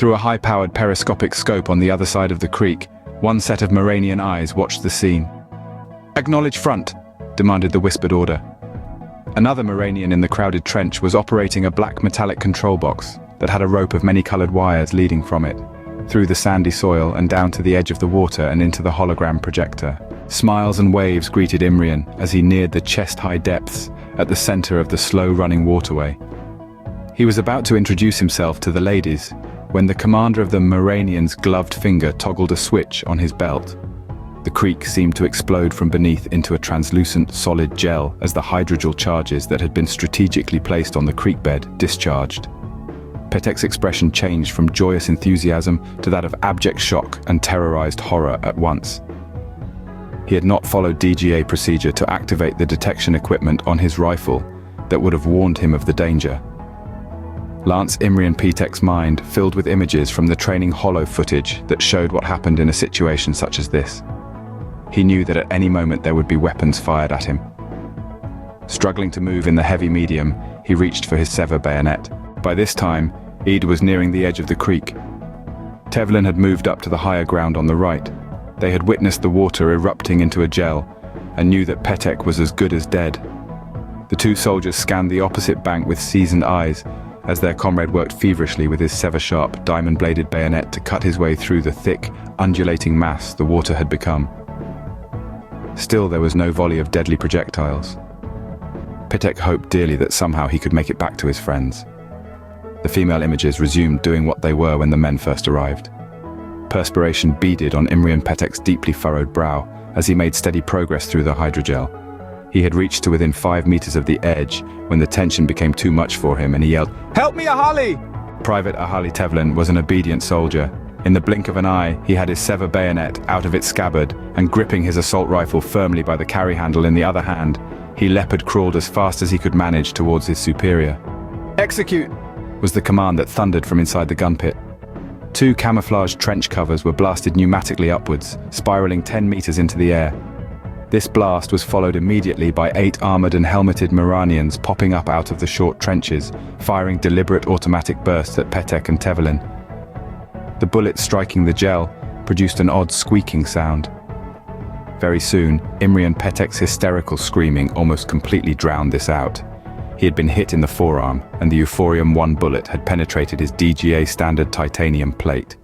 Through a high-powered periscopic scope on the other side of the creek, one set of Mheranian eyes watched the scene. "Acknowledge front," demanded the whispered order. Another Mheranian in the crowded trench was operating a black metallic control box that had a rope of many-colored wires leading from it, through the sandy soil and down to the edge of the water and into the hologram projector. Smiles and waves greeted Mheranian as he neared the chest-high depths at the center of the slow-running waterway. He was about to introduce himself to the ladies when the commander of the Mheranian's gloved finger toggled a switch on his belt. The creek seemed to explode from beneath into a translucent, solid gel as the hydrogel charges that had been strategically placed on the creek bed discharged. Petek's expression changed from joyous enthusiasm to that of abject shock and terrorized horror at once. He had not followed DGA procedure to activate the detection equipment on his rifle that would have warned him of the danger. Lance Imrian Petek's mind filled with images from the training holo footage that showed what happened in a situation such as this. He knew that at any moment there would be weapons fired at him. Struggling to move in the heavy medium, he reached for his sever bayonet. By this time, Eid was nearing the edge of the creek. Tevlin had moved up to the higher ground on the right. They had witnessed the water erupting into a gel and knew that Petek was as good as dead. The two soldiers scanned the opposite bank with seasoned eyes as their comrade worked feverishly with his sever-sharp, diamond-bladed bayonet to cut his way through the thick, undulating mass the water had become. Still, there was no volley of deadly projectiles. Petek hoped dearly that somehow he could make it back to his friends. The female images resumed doing what they were when the men first arrived. Perspiration beaded on Imrian Petek's deeply furrowed brow as he made steady progress through the hydrogel. He had reached to within 5 meters of the edge when the tension became too much for him and he yelled, "Help me, Ahali!" Private Ahali Tevlin was an obedient soldier. In the blink of an eye, he had his sever bayonet out of its scabbard and gripping his assault rifle firmly by the carry handle in the other hand, he leopard-crawled as fast as he could manage towards his superior. "Execute!" was the command that thundered from inside the gun pit. 2 camouflaged trench covers were blasted pneumatically upwards, spiraling 10 meters into the air. This blast was followed immediately by 8 armored and helmeted Mheranians popping up out of the short trenches, firing deliberate automatic bursts at Petek and Tevlin. The bullets striking the gel produced an odd squeaking sound. Very soon, Imrian Petek's hysterical screaming almost completely drowned this out. He had been hit in the forearm, and the Euphorium-1 bullet had penetrated his DGA standard titanium plate.